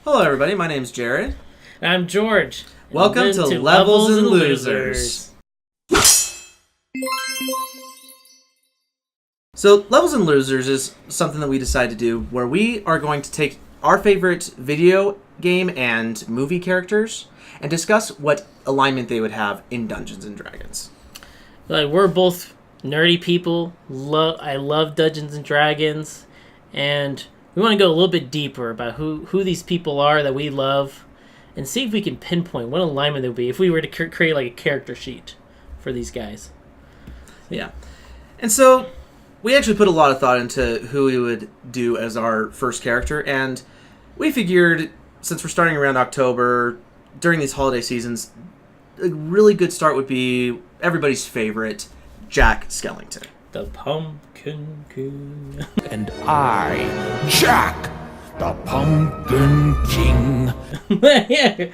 Hello, everybody. My name's Jared. I'm George. Welcome to Levels and Losers. So, Levels and Losers is something that we decided to do where we are going to take our favorite video game and movie characters and discuss what alignment they would have in Dungeons and Dragons. Like, we're both nerdy people. I love Dungeons and Dragons, and we want to go a little bit deeper about who these people are that we love, and see if we can pinpoint what alignment there would be if we were to create like a character sheet for these guys. Yeah, and so we actually put a lot of thought into who we would do as our first character, and we figured since we're starting around October during these holiday seasons, a really good start would be everybody's favorite, Jack Skellington. The Pumpkin King. And I, Jack, the Pumpkin King. Yeah,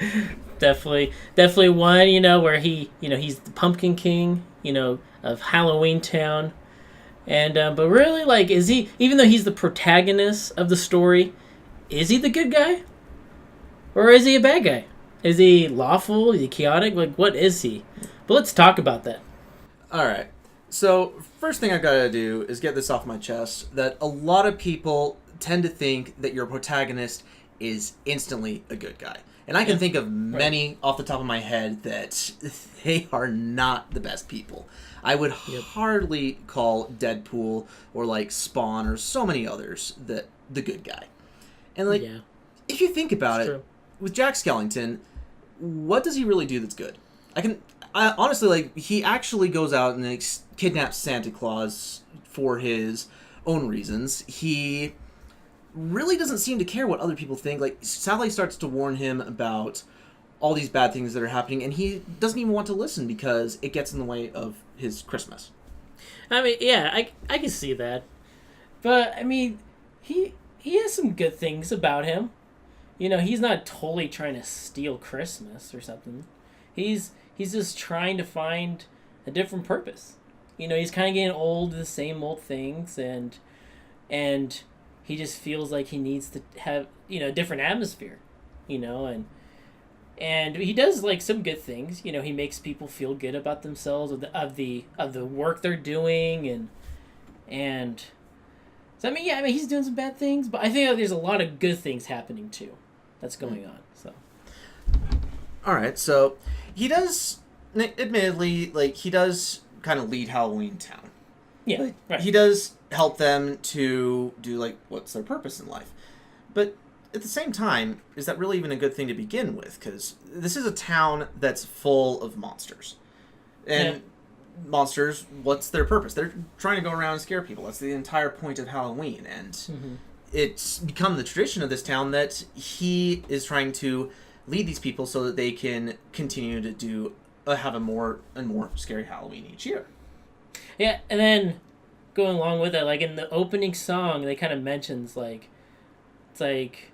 definitely one, where he's the Pumpkin King, of Halloween Town. And, but really, like, is he, even though he's the protagonist of the story, is he the good guy? Or is he a bad guy? Is he lawful? Is he chaotic? Like, what is he? But let's talk about that. Alright, so first thing I've got to do is get this off my chest, that a lot of people tend to think that your protagonist is instantly a good guy. And I can think of many off the top of my head that they are not the best people. I would hardly call Deadpool or like Spawn or so many others the good guy. And like, if you think about it, with Jack Skellington, what does he really do that's good? I honestly, like, he actually goes out and kidnaps Santa Claus for his own reasons. He really doesn't seem to care what other people think. Like, Sally starts to warn him about all these bad things that are happening, and he doesn't even want to listen because it gets in the way of his Christmas. I mean, yeah, I can see that. But, I mean, he has some good things about him. He's not totally trying to steal Christmas or something. He's just trying to find a different purpose. He's kind of getting old to the same old things, and he just feels like he needs to have, a different atmosphere, and he does like some good things. He makes people feel good about themselves of the work they're doing, and so I mean he's doing some bad things, but I think that there's a lot of good things happening too that's going on. So all right, so he does, admittedly, like, he does kind of lead Halloween Town. Yeah, like, right. He does help them to do, like, what's their purpose in life. But at the same time, is that really even a good thing to begin with? Because this is a town that's full of monsters. And monsters, what's their purpose? They're trying to go around and scare people. That's the entire point of Halloween. And it's become the tradition of this town that he is trying to lead these people so that they can continue to have a more and more scary Halloween each year. Yeah, and then going along with it, like in the opening song, they kind of mentions like, it's like,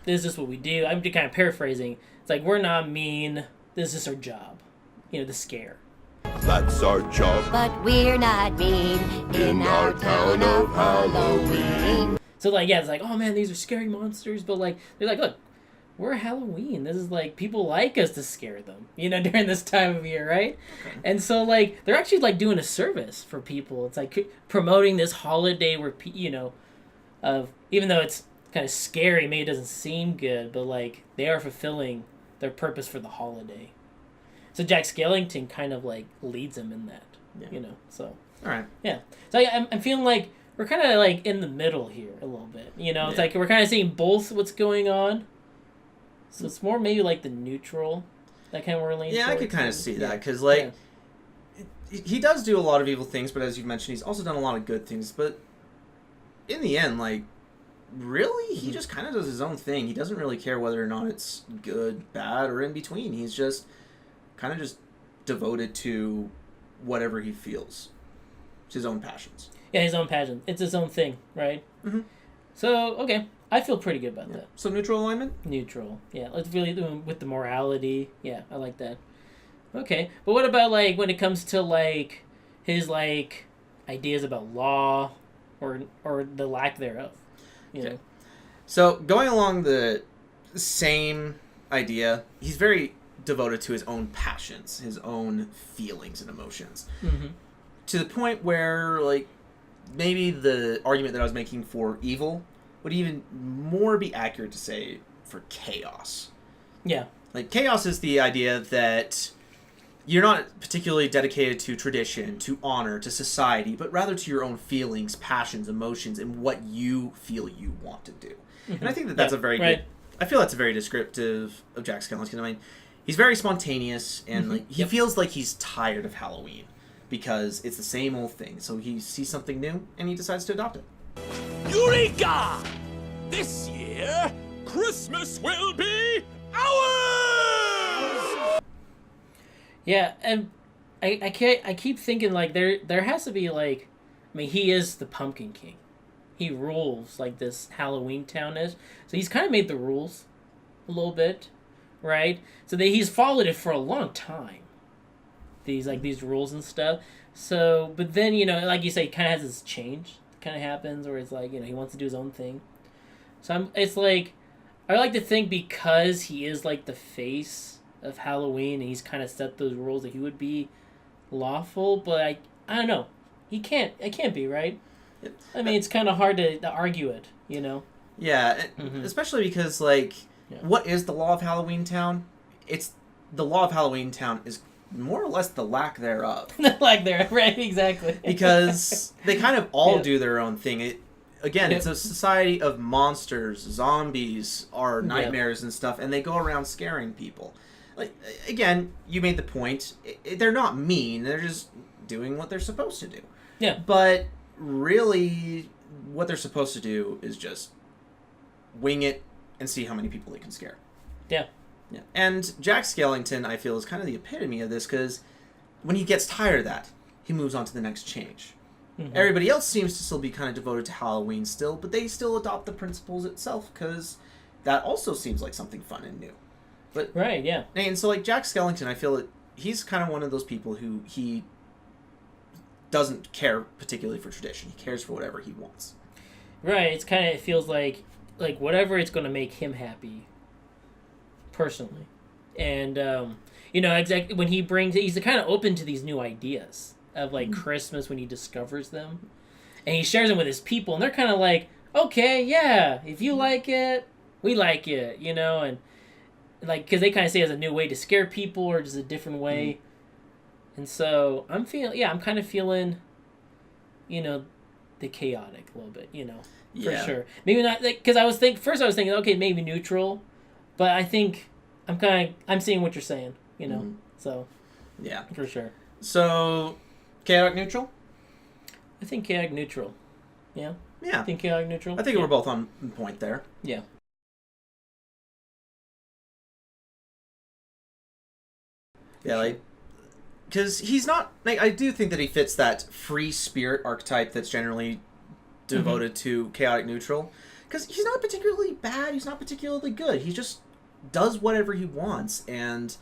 this is what we do. I'm just kind of paraphrasing. It's like, we're not mean. This is our job. To scare. That's our job. But we're not mean in our town of Halloween. So like, yeah, it's like, oh man, these are scary monsters. But like, they're like, look, we're Halloween. This is like, people like us to scare them, during this time of year, right? Okay. And so like, they're actually like doing a service for people. It's like promoting this holiday where, even though it's kind of scary, maybe it doesn't seem good, but like, they are fulfilling their purpose for the holiday. So Jack Skellington kind of like leads them in that, so. All right. Yeah. So I'm feeling like we're kind of like in the middle here a little bit, It's like we're kind of seeing both what's going on. So it's more maybe like the neutral that kind of we're leaning towards. I could kind of see that, because like, he does do a lot of evil things, but as you mentioned, he's also done a lot of good things. But in the end, like, really, he just kind of does his own thing. He doesn't really care whether or not it's good, bad, or in between. He's just kind of just devoted to whatever he feels. It's his own passions. Yeah, his own passion. It's his own thing, right? Mm-hmm. So, okay. I feel pretty good about that. So neutral alignment? Neutral. Yeah, let's really do with the morality. Yeah, I like that. Okay. But what about, like, when it comes to, like, his, like, ideas about law or the lack thereof? You know? So going along the same idea. He's very devoted to his own passions, his own feelings and emotions. Mm-hmm. To the point where, like, maybe the argument that I was making for evil would even more be accurate to say for chaos. Yeah. Like, chaos is the idea that you're not particularly dedicated to tradition, to honor, to society, but rather to your own feelings, passions, emotions, and what you feel you want to do. Mm-hmm. And I think that that's a very good... I feel that's a very descriptive of Jack Skellington. I mean, he's very spontaneous, and like he feels like he's tired of Halloween because it's the same old thing. So he sees something new, and he decides to adopt it. Eureka! This year, Christmas will be ours! Yeah, and I keep thinking, like, there has to be, like, I mean, he is the Pumpkin King. He rules, like, this Halloween town is. So he's kind of made the rules a little bit, right? So he's followed it for a long time. These rules and stuff. So, but then, you know, like you say, he kind of has this change that kind of happens where it's like, you know, he wants to do his own thing. So it's like, I like to think because he is, like, the face of Halloween and he's kind of set those rules that he would be lawful, but I don't know. It can't be, right? I mean, it's kind of hard to argue it, you know? Yeah, especially because, like, what is the law of Halloween Town? It's the law of Halloween Town is more or less the lack thereof. Right, exactly. Because they kind of all do their own thing. It's a society of monsters, zombies, are nightmares and stuff, and they go around scaring people. Like, again, you made the point. They're not mean. They're just doing what they're supposed to do. Yeah. But really, what they're supposed to do is just wing it and see how many people they can scare. Yeah. Yeah. And Jack Skellington, I feel, is kind of the epitome of this, because when he gets tired of that, he moves on to the next change. Mm-hmm. Everybody else seems to still be kind of devoted to Halloween still, but they still adopt the principles itself, because that also seems like something fun and new. But right, yeah. And so, like, Jack Skellington, I feel that he's kind of one of those people who he doesn't care particularly for tradition. He cares for whatever he wants. Right. It's kind of, it feels like whatever it's going to make him happy, personally. And, you know, exactly when he's kind of open to these new ideas of, like, Christmas when he discovers them. And he shares them with his people, and they're kind of like, okay, yeah, if you like it, we like it, you know, and, like, because they kind of say it's a new way to scare people or just a different way. And so I'm kind of feeling, you know, the chaotic a little bit, you know, for sure. Maybe not, because I was thinking, okay, maybe neutral, but I think I'm seeing what you're saying, you know, so yeah, for sure. So chaotic neutral? I think chaotic neutral. Yeah. Yeah. I think chaotic neutral. I think we're both on point there. Yeah. Yeah, like, because he's not, like, I do think that he fits that free spirit archetype that's generally devoted to chaotic neutral. Because he's not particularly bad, he's not particularly good. He just does whatever he wants, and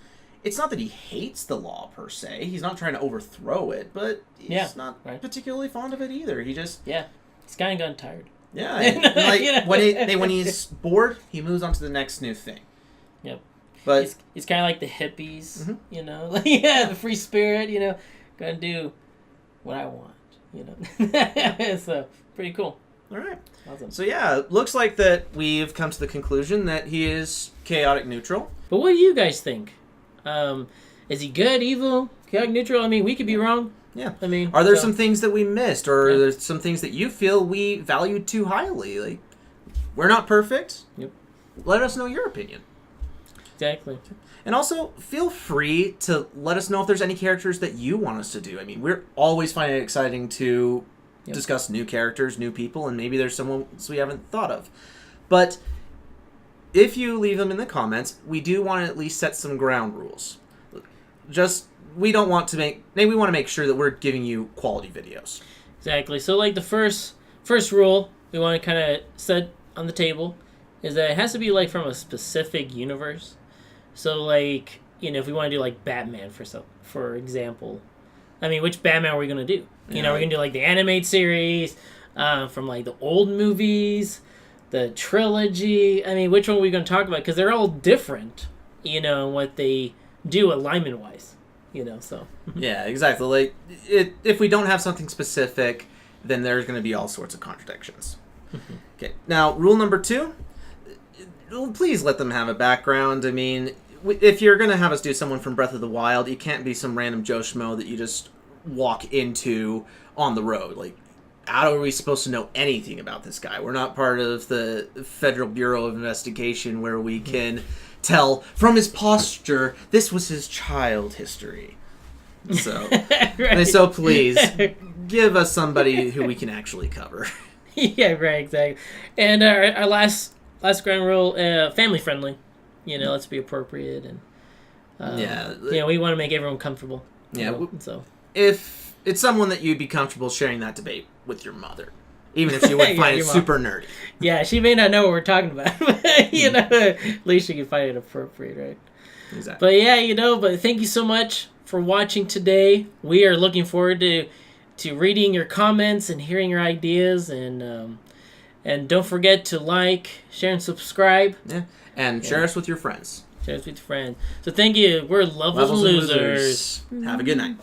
it's not that he hates the law per se. He's not trying to overthrow it, but he's not particularly fond of it either. He just he's kind of gotten tired. Yeah, and, like, you know? when he's bored, he moves on to the next new thing. Yep. But it's kind of like the hippies, you know, the free spirit, you know, gonna do what I want, you know. So pretty cool. All right. Awesome. So yeah, looks like that we've come to the conclusion that he is chaotic neutral. But what do you guys think? Is he good, evil, chaotic neutral? I mean, we could be wrong. Yeah. I mean, are there some things that we missed, or are there some things that you feel we valued too highly? Like, we're not perfect. Yep. Let us know your opinion. Exactly. And also, feel free to let us know if there's any characters that you want us to do. I mean, we're always finding it exciting to discuss new characters, new people, and maybe there's someone we haven't thought of. But if you leave them in the comments, we do want to at least set some ground rules. We want to make sure that we're giving you quality videos. Exactly. So, like, the first rule we want to kind of set on the table is that it has to be, like, from a specific universe. So, like, you know, if we want to do, like, Batman, for example, I mean, which Batman are we going to do? You know, we're going to do, like, the animated series from, like, the old movies, the trilogy. I mean, which one are we going to talk about? Because they're all different, in what they do alignment-wise, so. Yeah, exactly. Like, if we don't have something specific, then there's going to be all sorts of contradictions. Okay, now, rule number 2, please let them have a background. I mean, if you're going to have us do someone from Breath of the Wild, it can't be some random Joe Schmo that you just walk into on the road. Like, how are we supposed to know anything about this guy? We're not part of the Federal Bureau of Investigation where we can tell from his posture this was his child history. So, Right. so please give us somebody who we can actually cover. Yeah, right, exactly. And our last ground rule, family friendly. Let's be appropriate, and we want to make everyone comfortable. Yeah. So If it's someone that you'd be comfortable sharing that debate with your mother, even if she would find it super nerdy. Yeah, she may not know what we're talking about, but at least she can find it appropriate, right? Exactly. But yeah, but thank you so much for watching today. We are looking forward to reading your comments and hearing your ideas, and don't forget to like, share, and subscribe. Yeah, and share us with your friends. Share us with your friends. So thank you. We're Levels and Losers. Have a good night.